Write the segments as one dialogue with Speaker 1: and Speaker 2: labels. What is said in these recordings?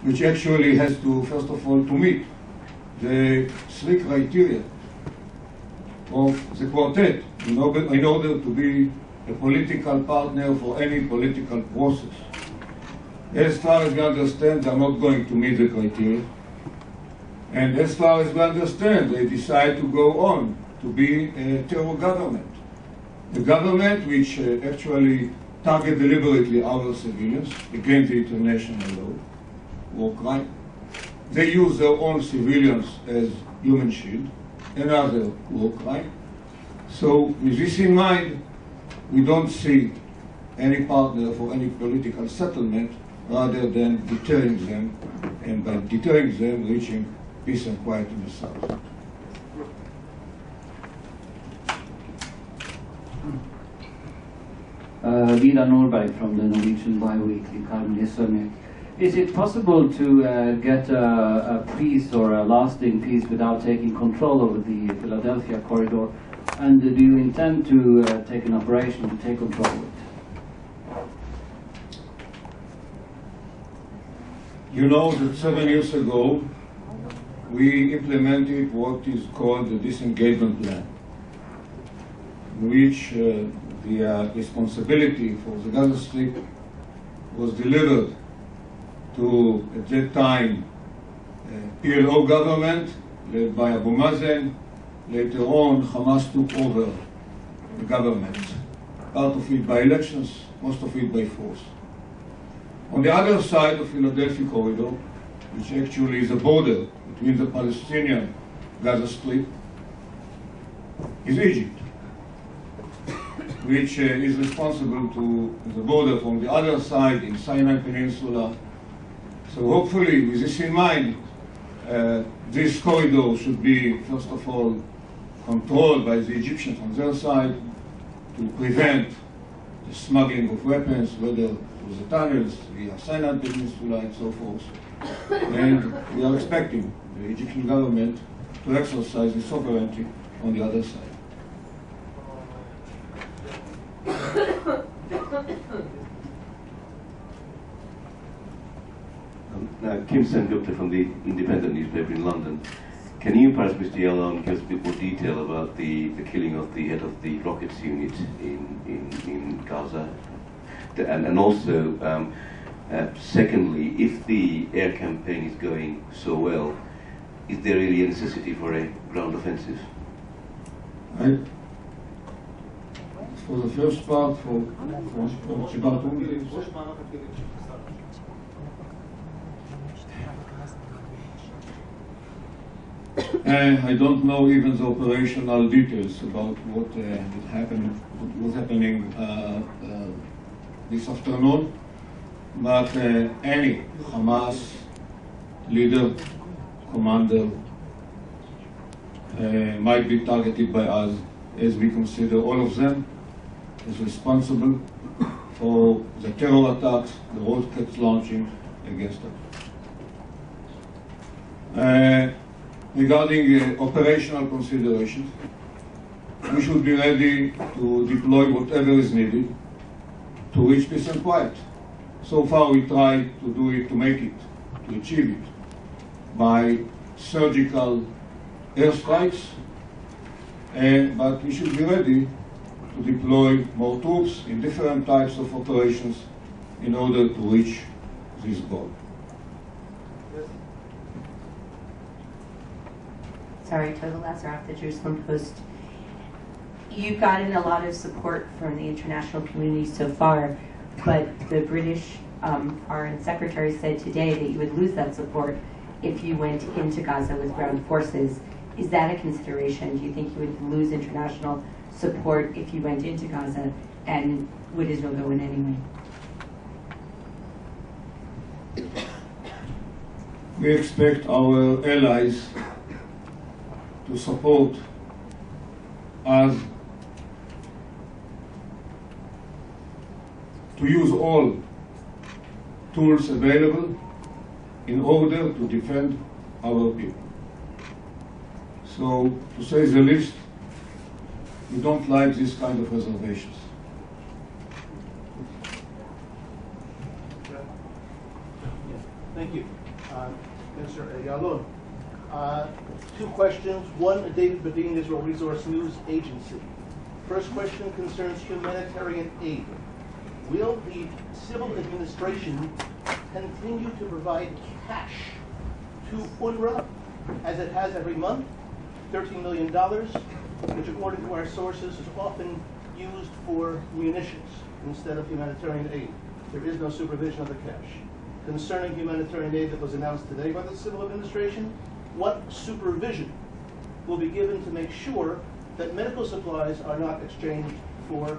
Speaker 1: which actually has to, first of all, to meet the 3 criteria of the quartet in order to be a political partner for any political process. As far as we understand, they are not going to meet the criteria. And as far as we understand, they decide to go on to be a terror government. The government which actually target deliberately our civilians against the international law, war crime. They use their own civilians as human shield, another war crime. So with this in mind, we don't see any partner for any political settlement rather than deterring them, and by deterring them, reaching peace and quiet in the south.
Speaker 2: Vidar Norberg from the Norwegian bi-weekly Kalmar. Is it possible to get a peace or a lasting peace without taking control over the Philadelphia corridor? And do you intend to take an operation to take control of it?
Speaker 1: You know that 7 years ago, we implemented what is called the disengagement plan, in which the responsibility for the Gaza Strip was delivered to, at that time, PLO government led by Abu Mazen. Later on, Hamas took over the government, part of it by elections, most of it by force. On the other side of Philadelphia corridor, which actually is a border between the Palestinian Gaza Strip, is Egypt, which is responsible to the border from the other side in Sinai Peninsula. So hopefully, with this in mind, this corridor should be, first of all, controlled by the Egyptians on their side to prevent the smuggling of weapons, whether through the tunnels, via Sinai Peninsula, and so forth. And we are expecting the Egyptian government to exercise its sovereignty on the other side.
Speaker 3: Kim Sen-Gupta from the Independent newspaper in London. Can you perhaps, Mr. Yalom, give us a bit more detail about the killing of the head of the rockets unit in Gaza? And also, secondly, if the air campaign is going so well, is there really a necessity for a ground offensive?
Speaker 1: For the first part, for Shibatum, I don't know even the operational details about what was happening this afternoon, but any Hamas leader, commander, might be targeted by us, as we consider all of them as responsible for the terror attacks, the rockets launching against us. Regarding operational considerations, we should be ready to deploy whatever is needed to reach peace and quiet. So far we tried to do it, to make it, to achieve it, by surgical airstrikes, but we should be ready to deploy more troops in different types of operations in order to reach this goal.
Speaker 4: Sorry, Toga Lazaroff, the Jerusalem Post. You've gotten a lot of support from the international community so far, but the British Foreign Secretary said today that you would lose that support if you went into Gaza with ground forces. Is that a consideration? Do you think you would lose international support if you went into Gaza, and would Israel go in anyway?
Speaker 1: We expect our allies to support us, to use all tools available in order to defend our people. So, to say the least, we don't like this kind of reservations.
Speaker 5: Thank you. Mr. Yalon. Two questions. One, David Badin, Israel Resource News Agency. First question concerns humanitarian aid. Will the civil administration continue to provide cash to UNRWA as it has every month, $13 million, which according to our sources is often used for munitions instead of humanitarian aid? There is no supervision of the cash. Concerning humanitarian aid that was announced today by the civil administration, what supervision will be given to make sure that medical supplies are not exchanged for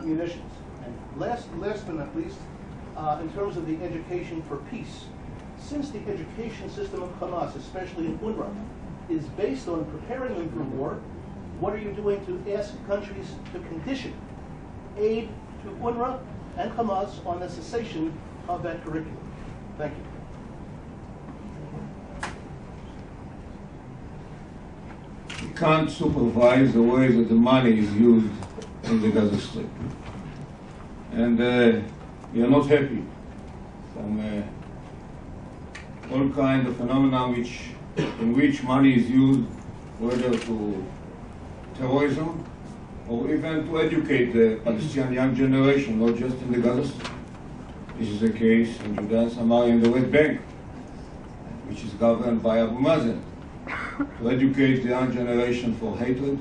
Speaker 5: munitions? And last but not least, in terms of the education for peace, since the education system of Hamas, especially in UNRWA, is based on preparing them for war, what are you doing to ask countries to condition aid to UNRWA and Hamas on the cessation of that curriculum? Thank you.
Speaker 1: We can't supervise the way that the money is used in the Gaza Strip. And we are not happy from all kind of phenomena in which money is used, whether to terrorism or even to educate the Palestinian young generation, not just in the Gaza Strip. This is the case in Judea and Samaria and the West Bank, which is governed by Abu Mazen, to educate the young generation for hatred,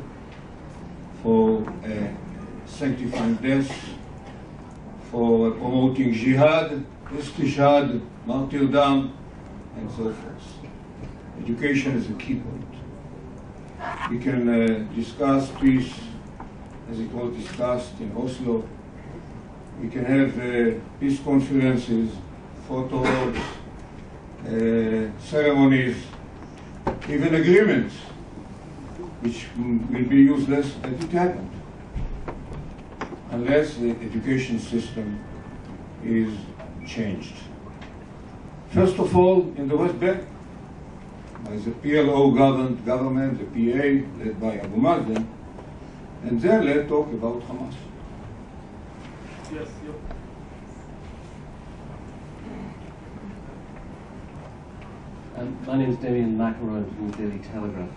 Speaker 1: for sanctifying death, for promoting jihad, istishhad, martyrdom, and so forth. Education is a key point. We can discuss peace as it was discussed in Oslo. We can have peace conferences, photos, ceremonies, even agreements, which will be useless as it happened, unless the education system is changed. First of all, in the West Bank, by the PLO government, the PA, led by Abu Mazen, and then let's talk about Hamas.
Speaker 5: Yes.
Speaker 2: My name is Damien McElroy from the Daily Telegraph.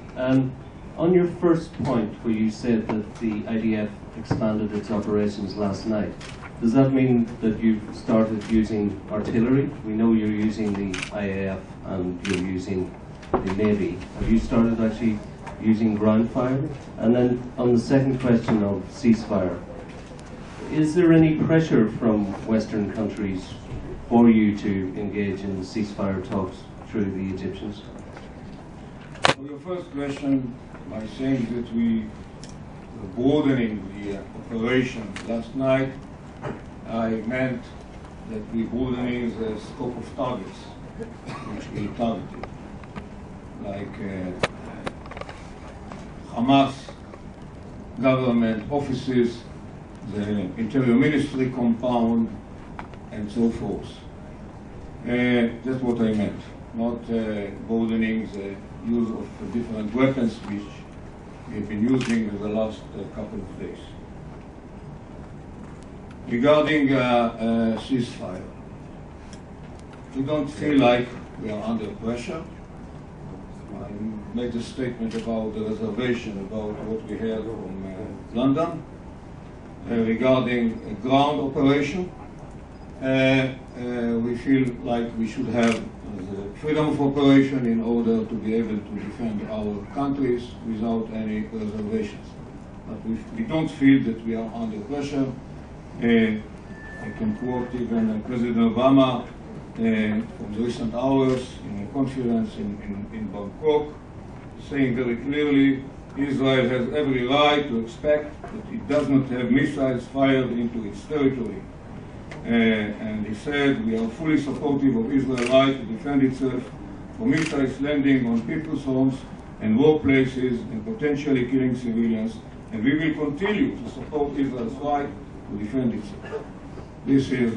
Speaker 2: On your first point, where you said that the IDF expanded its operations last night, does that mean that you've started using artillery? We know you're using the IAF and you're using the Navy. Have you started actually using ground fire? And then on the second question of ceasefire, is there any pressure from Western countries for you to engage in ceasefire talks through the Egyptians?
Speaker 1: For your first question, by saying that we were broadening the operation last night, I meant that we broadening the scope of targets which we targeted, like Hamas government offices, the Interior Ministry compound, and so forth. That's what I meant, not broadening the use of different weapons which we've been using in the last couple of days. Regarding ceasefire, we don't feel like we are under pressure. I made a statement about the reservation about what we heard from London. Regarding a ground operation, we feel like we should have the freedom of operation in order to be able to defend our countries without any reservations. But we don't feel that we are under pressure. I can quote even President Obama from the recent hours in a conference in Bangkok, saying very clearly Israel has every right to expect that it does not have missiles fired into its territory. And he said, we are fully supportive of Israel's right to defend itself from missiles landing on people's homes and workplaces and potentially killing civilians, and we will continue to support Israel's right to defend itself. This is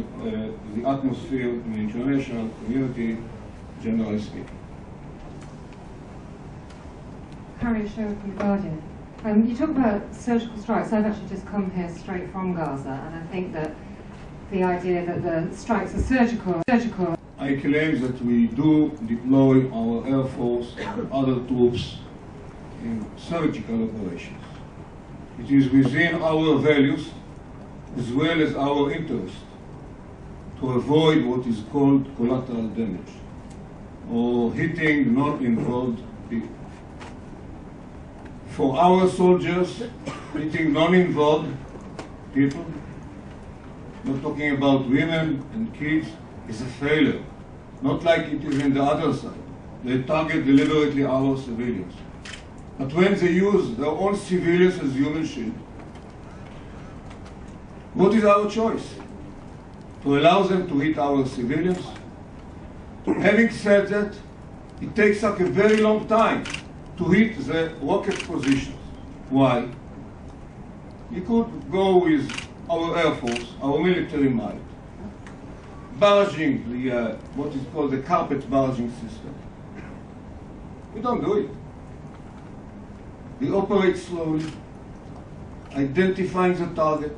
Speaker 1: the atmosphere in the international community, generally speaking.
Speaker 6: Harry Sherwood from The Guardian. You talk about surgical strikes. I've actually just come here straight from Gaza, and I think that the idea that the strikes are surgical
Speaker 1: I claim that we do deploy our Air Force and other troops in surgical operations. It is within our values as well as our interest to avoid what is called collateral damage or hitting non-involved people. For our soldiers, hitting non-involved people, not talking about women and kids, is a failure. Not like it is in the other side. They target deliberately our civilians. But when they use their own civilians as human shield, what is our choice? To allow them to hit our civilians? Having said that, it takes us a very long time to hit the rocket positions. Why? We could go with our Air Force, our military might, barging the, what is called the carpet barging system. We don't do it. We operate slowly, identifying the target,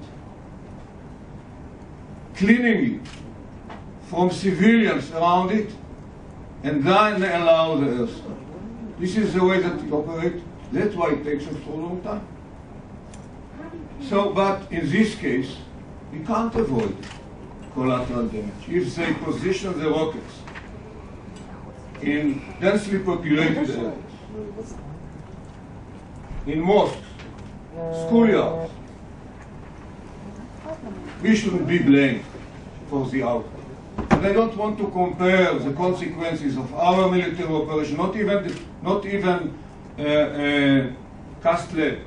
Speaker 1: cleaning it from civilians around it, and then allow the airstrike. This is the way that we operate. That's why it takes us so long time. So, but in this case, we can't avoid collateral damage. If they position the rockets in densely populated areas, in mosques, schoolyards, we shouldn't be blamed for the outcome. And I don't want to compare the consequences of our military operation, not even Castle,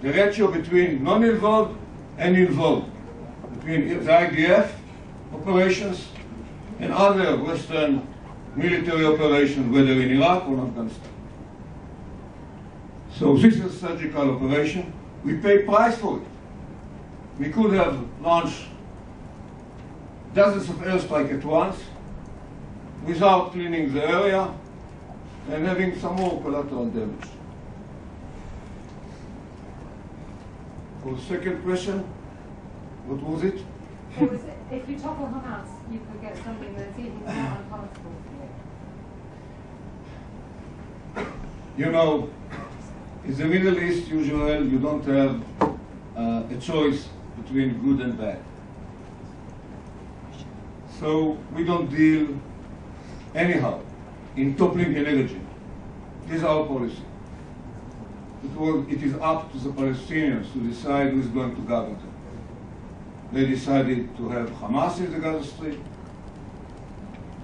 Speaker 1: the ratio between non-involved and involved, between the IDF operations and other Western military operations, whether in Iraq or Afghanistan. So this is a surgical operation. We pay price for it. We could have launched dozens of airstrikes at once without cleaning the area and having some more collateral damage. For the second question, what was it?
Speaker 6: It was, if you topple Hamas, you could get something that's even more unpalatable.
Speaker 1: You know, in the Middle East, usually you don't have a choice between good and bad. So we don't deal anyhow in toppling an regime. This is our policy. It is up to the Palestinians to decide who is going to govern them. They decided to have Hamas in the Gaza Strip.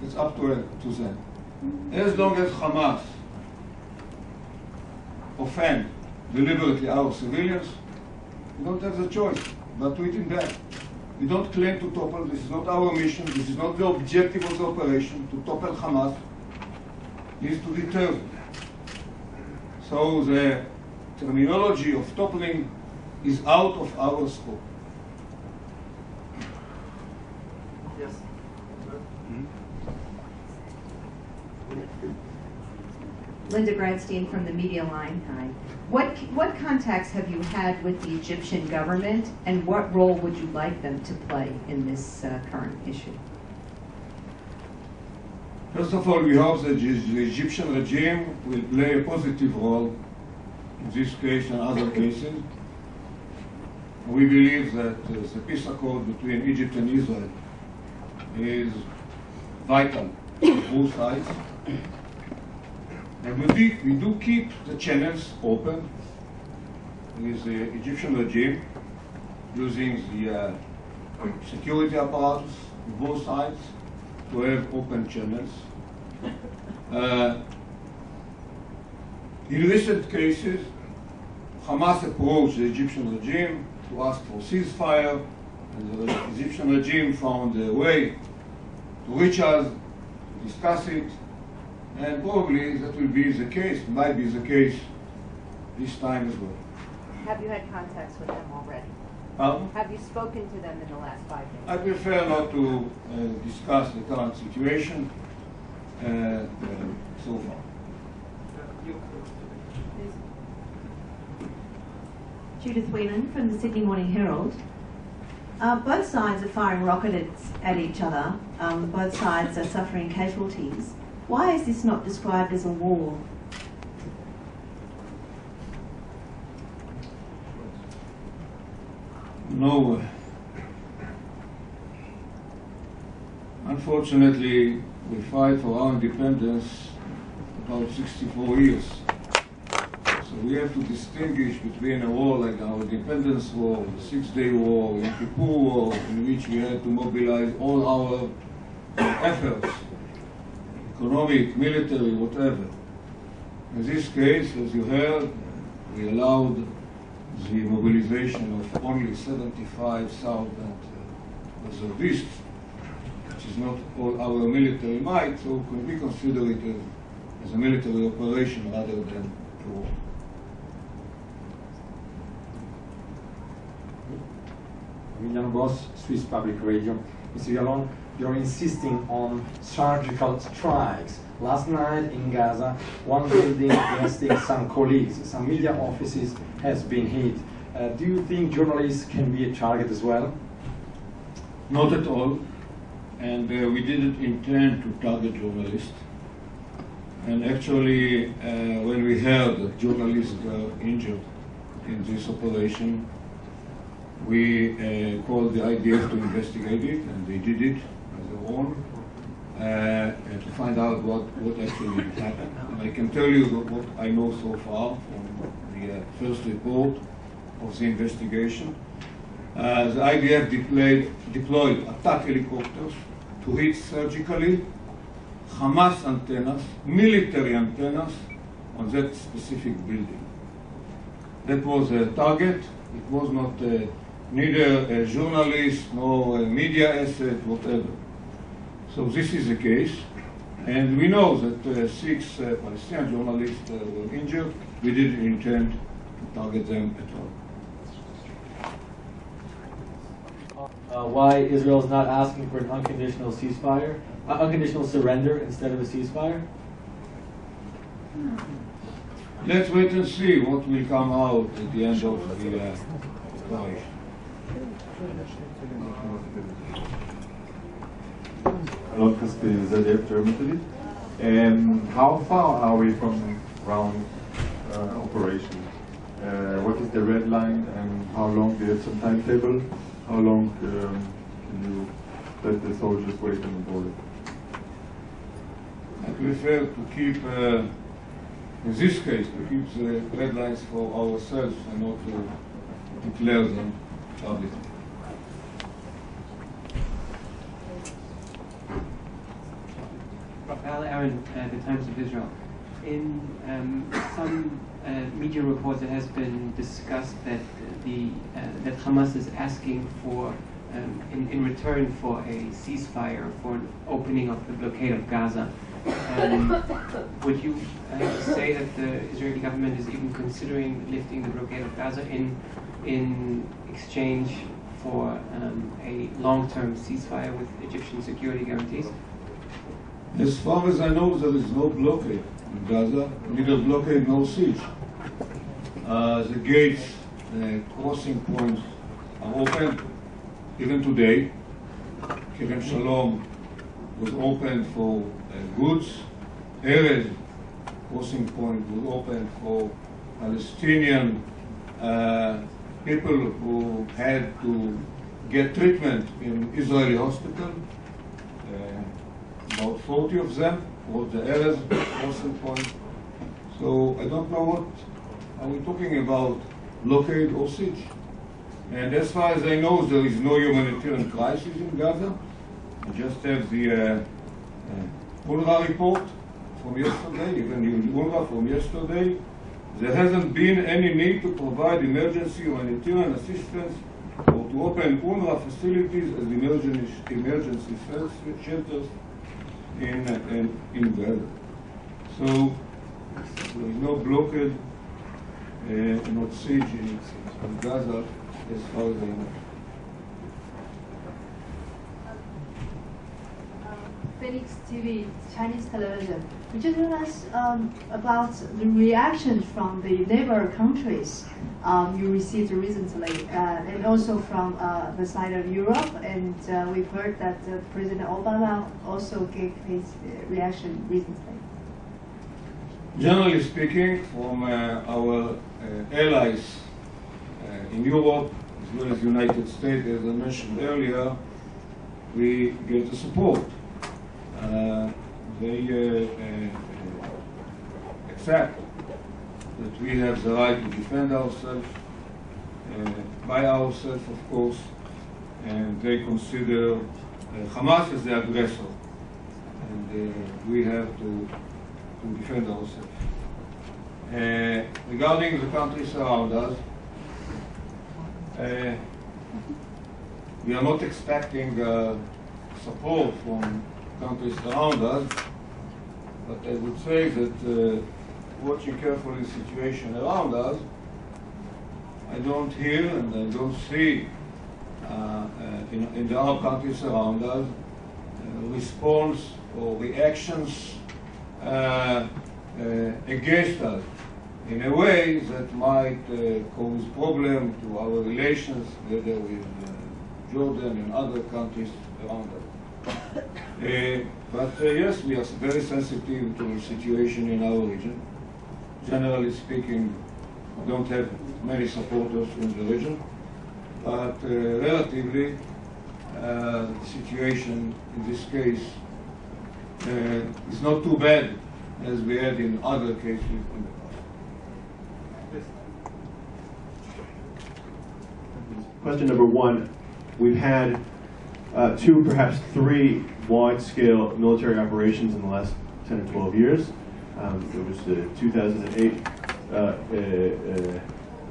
Speaker 1: It's up to them. As long as Hamas offend deliberately our civilians, we don't have the choice but to hit him back. We don't claim to topple. This is not our mission. This is not the objective of the operation, to topple Hamas. It is to deter them. So the terminology of toppling is out of our scope.
Speaker 5: Yes.
Speaker 7: Linda Bradstein from the Media Line. Hi. What contacts have you had with the Egyptian government, and what role would you like them to play in this current issue?
Speaker 1: First of all, we hope that the Egyptian regime will play a positive role in this case and other cases. We believe that the peace accord between Egypt and Israel is vital to both sides. And we do keep the channels open with the Egyptian regime, using the security apparatus on both sides to have open channels. In recent cases, Hamas approached the Egyptian regime to ask for ceasefire, and the Egyptian regime found a way to reach us, to discuss it, and probably that will be the case, might be the case this time as well.
Speaker 7: Have you had contacts with them already?
Speaker 1: Pardon?
Speaker 7: Have you spoken to them in the last 5 days?
Speaker 1: I prefer not to discuss the current situation so far.
Speaker 8: Judith Whelan from the Sydney Morning Herald. Both sides are firing rockets at each other. Both sides are suffering casualties. Why is this not described as a war?
Speaker 1: No. Unfortunately, we fight for our independence about 64 years. So we have to distinguish between a war like our Independence War, the Six-Day War, Yom Kippur War, in which we had to mobilize all our efforts, economic, military, whatever. In this case, as you heard, we allowed the mobilization of only 75,000 reservists, which is not all our military might, so can we consider it as a military operation rather than a war.
Speaker 9: Emiliano Boss, Swiss Public Radio. Mr. Yalon, you're insisting on surgical strikes. Last night in Gaza, one building nesting some colleagues, some media offices has been hit. Do you think journalists can be a target as well?
Speaker 1: Not at all. And we didn't intend to target journalists. And actually, when we heard that journalists were injured in this operation, we called the IDF to investigate it, and they did it on their own, and to find out what actually happened. And I can tell you what I know so far from the first report of the investigation. The IDF deployed attack helicopters to hit surgically Hamas antennas, military antennas, on that specific building. That was a target. It was not neither a journalist nor a media asset, whatever. So this is the case. And we know that 6 Palestinian journalists were injured. We didn't intend to target them at all.
Speaker 10: Why Israel is not asking for an unconditional ceasefire, unconditional surrender instead of a ceasefire?
Speaker 1: Let's wait and see what will come out at the end of the operation.
Speaker 11: Hello, ZDF Germany. How far are we from ground operation? What is the red line, and how long do you have some timetable? How long can you let the soldiers wait on the border?
Speaker 1: I prefer to keep, in this case, to keep the red lines for ourselves and not to declare them publicly.
Speaker 12: Rafael Aaron, The Times of Israel. In some media reports, it has been discussed that that Hamas is asking for, in return for a ceasefire, for an opening of the blockade of Gaza. Would you say that the Israeli government is even considering lifting the blockade of Gaza in exchange for a long-term ceasefire with Egyptian security guarantees?
Speaker 1: As far as I know, there is no blockade in Gaza, neither blockade nor siege. The gates, the crossing points are open even today. Kerem Shalom was open for goods. Erez crossing point was open for Palestinian people who had to get treatment in Israeli hospital. About 40 of them was the Erez crossing point. So I don't know what are we talking about, blockade or siege. And as far as I know, there is no humanitarian crisis in Gaza. We just have the UNRWA report from yesterday, even UNRWA from yesterday. There hasn't been any need to provide emergency humanitarian assistance or to open UNRWA facilities as emergency shelters in Gaza. So there is no blockade, not siege in Gaza as far as I know.
Speaker 13: Phoenix TV, Chinese television. Could you tell us about the reactions from the neighbor countries you received recently, and also from the side of Europe? And we've heard that President Obama also gave his reaction recently.
Speaker 1: Generally speaking, from our allies in Europe, as well as the United States, as I mentioned earlier, we get the support. They accept that we have the right to defend ourselves, by ourselves, of course, and they consider Hamas as the aggressor, and we have to defend ourselves. Regarding the countries around us, we are not expecting support from countries around us, but I would say that watching carefully the situation around us, I don't hear and I don't see in the other countries around us response or reactions against us in a way that might cause problem to our relations, whether with Jordan and other countries around us. But yes, we are very sensitive to the situation in our region. Generally speaking, we don't have many supporters from the region, but relatively, the situation in this case is not too bad as we had in other cases in the past.
Speaker 14: Question number one. We've had two, perhaps three wide-scale military operations in the last 10 or 12 years. There was the 2008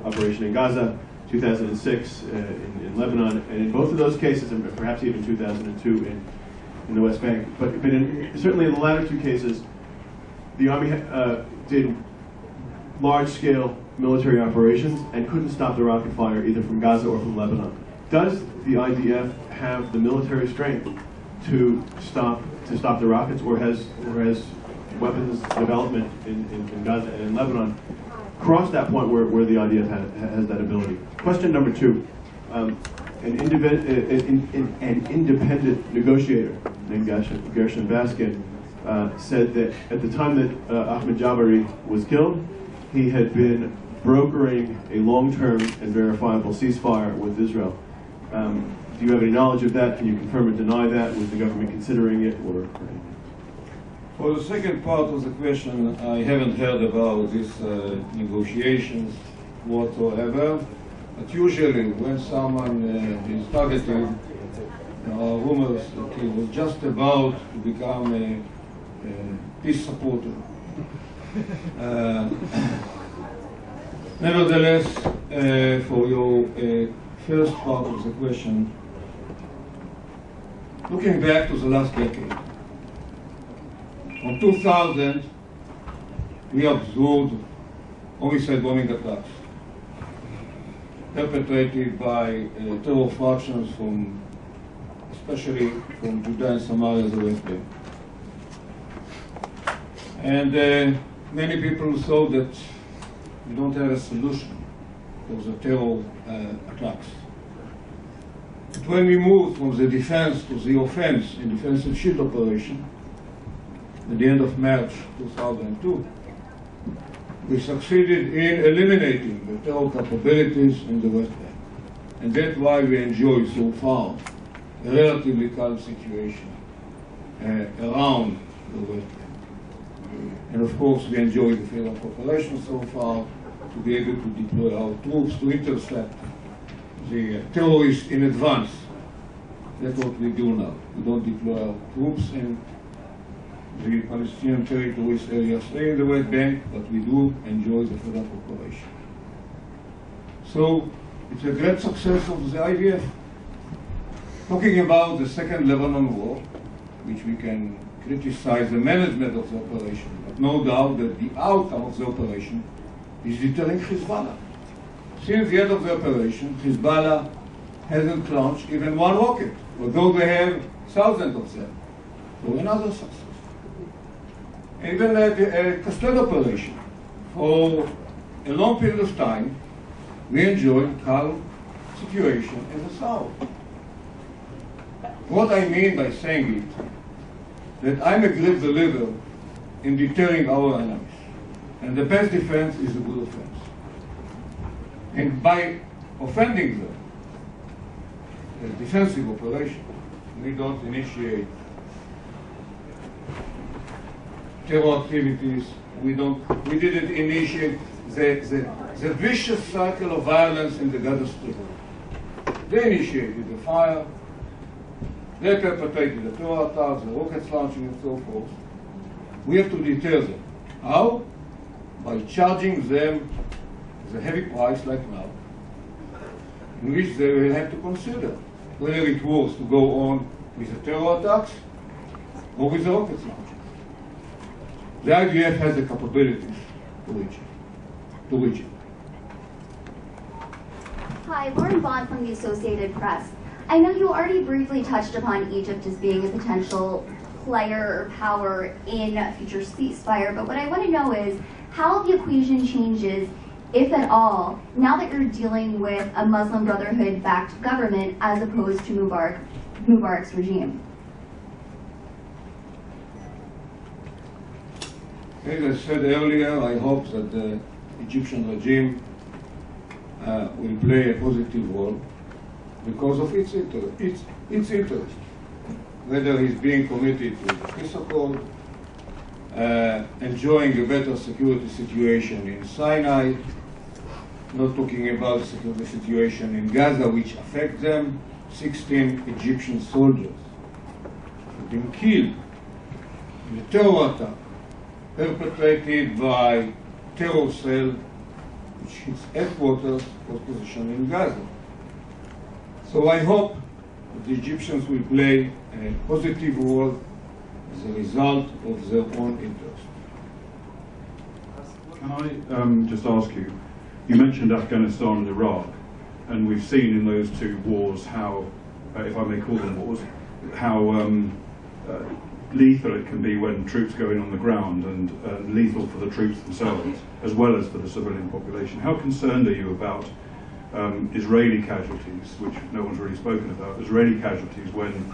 Speaker 14: operation in Gaza, 2006 in Lebanon, and in both of those cases, and perhaps even 2002 in the West Bank. But certainly in the latter two cases, the Army did large-scale military operations and couldn't stop the rocket fire either from Gaza or from Lebanon. Does the IDF have the military strength to stop the rockets, or has weapons development in Gaza and in Lebanon crossed that point where the IDF has that ability? Question number two. An independent negotiator named Gershon Baskin said that at the time that Ahmed Jabari was killed, he had been brokering a long-term and verifiable ceasefire with Israel. Do you have any knowledge of that? Can you confirm or deny that? Was the government considering it?
Speaker 1: For the second part of the question, I haven't heard about these negotiations whatsoever. But usually, when someone is targeted, there are rumors that he was just about to become a peace supporter. Nevertheless, for your first part of the question, looking back to the last decade, from 2000, we observed homicide bombing attacks perpetrated by terror factions especially from Judea and Samaria, the West Bank. And many people thought that we don't have a solution for the terror attacks. But when we moved from the defense to the offense in defensive shield operation, at the end of March 2002, we succeeded in eliminating the terror capabilities in the West Bank. And that's why we enjoy so far a relatively calm situation around the West Bank. And of course, we enjoy the freedom of operation so far to be able to deploy our troops to intercept the terrorists in advance. That's what we do now. We don't deploy our troops in the Palestinian territories area, stay in the West Bank, but we do enjoy the freedom of operation. So it's a great success of the IDF. Talking about the Second Lebanon War, which we can criticize the management of the operation, but no doubt that the outcome of the operation is deterring Hezbollah. Since the end of the operation, Hezbollah hasn't launched even one rocket, although they have thousands of them. to another success. Even the Castel operation, for a long period of time, we enjoyed calm situation in the south. What I mean by saying it, that I'm a great believer in deterring our enemies. And the best defense is a good offense. And by offending them, a defensive operation, we don't initiate terror activities, we didn't initiate the vicious cycle of violence in the Gaza Strip. They initiated the fire, they perpetrated the terror attacks, the rockets launching and so forth. We have to deter them. How? By charging them the heavy price like now, in which they will have to consider whether it was to go on with the terror attacks or with the rockets launching. The IDF has the capabilities to reach it.
Speaker 15: Hi, Lauren Vaughn from the Associated Press. I know you already briefly touched upon Egypt as being a potential player or power in a future ceasefire, but what I want to know is how the equation changes, if at all, now that you're dealing with a Muslim Brotherhood-backed government as opposed to Mubarak's regime.
Speaker 1: As I said earlier, I hope that the Egyptian regime will play a positive role because of its interest. Whether he's being committed to the peace accord, enjoying a better security situation in Sinai, not talking about the security situation in Gaza, which affects them. 16 Egyptian soldiers have been killed in a terror attack perpetrated by terror cell, which its headquarters was positioned in Gaza. So I hope that the Egyptians will play a positive role as a result of their own interest.
Speaker 16: Can I just ask you, you mentioned Afghanistan and Iraq, and we've seen in those two wars how, if I may call them wars, how lethal it can be when troops go in on the ground, and lethal for the troops themselves, as well as for the civilian population. How concerned are you about Israeli casualties, which no one's really spoken about, Israeli casualties when,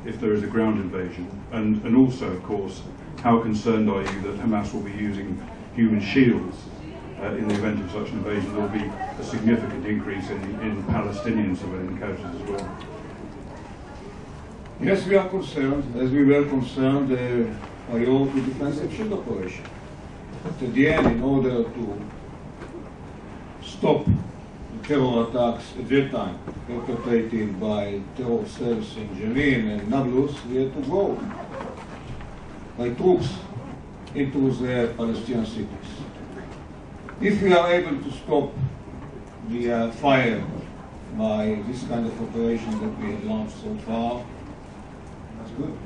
Speaker 16: if there is a ground invasion? And also, of course, how concerned are you that Hamas will be using human shields in the event of such an invasion? There will be a significant increase in Palestinian civilian casualties as well.
Speaker 1: Yes, we are concerned, as we were concerned by all the defensive shield operation. But at the end, in order to stop the terror attacks at that time perpetrated by terror cells in Jenin and Nablus, we had to go by troops into the Palestinian cities. If we are able to stop the fire by this kind of operation that we have launched so far, that's good.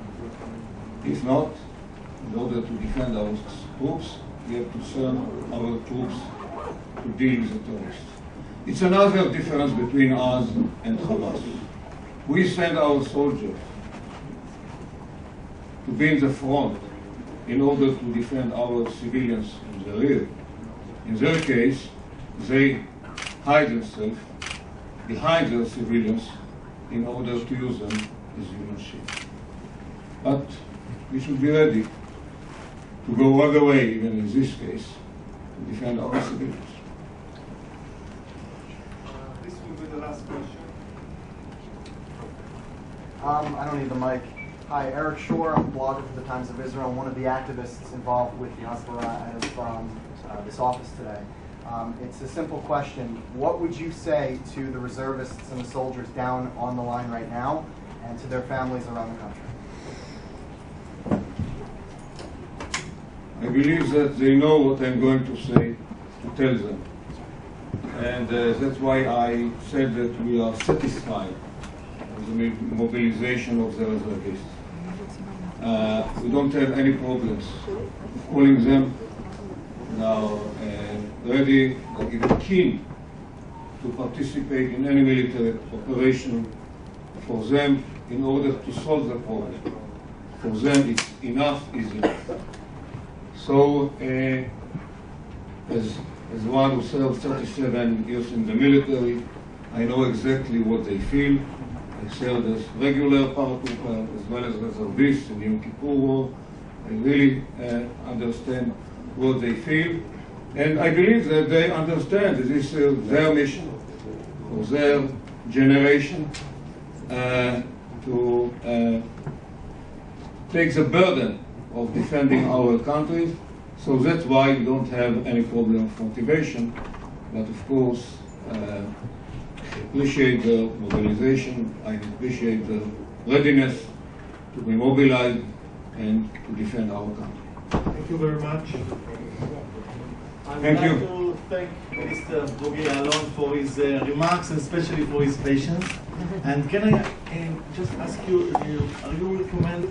Speaker 1: If not, in order to defend our troops, we have to send our troops to deal with the terrorists. It's another difference between us and Hamas. We send our soldiers to be in the front in order to defend our civilians in the rear. In their case, they hide themselves behind their civilians in order to use them as human shields. But we should be ready to go all the way, even in this case, to defend our civilians.
Speaker 17: This will be the last question.
Speaker 18: I don't need the mic. Hi, Eric Shore. I'm a blogger for the Times of Israel, and one of the activists involved with the Hasbara of this office today. It's a simple question. What would you say to the reservists and the soldiers down on the line right now and to their families around the country?
Speaker 1: I believe that they know what I'm going to say, to tell them. And that's why I said that we are satisfied with the mobilization of the reservists. We don't have any problems of calling them now ready or even keen to participate in any military operation for them in order to solve the problem. for them it's enough is enough. So, as one who served 37 years in the military, I know exactly what they feel. I served as regular paratrooper as well as reservist in the Yom Kippur War. I really understand what they feel. And I believe that they understand that this is their mission, for their generation, to take the burden of defending our country. So that's why we don't have any problem of motivation. But of course, I appreciate the mobilization, I appreciate the readiness to be mobilized and to defend our country.
Speaker 17: Thank you very much.
Speaker 1: Thank you.
Speaker 17: I would like to thank Mr. Bogie Alon for his remarks and especially for his patience. And can I just ask you, are you recommend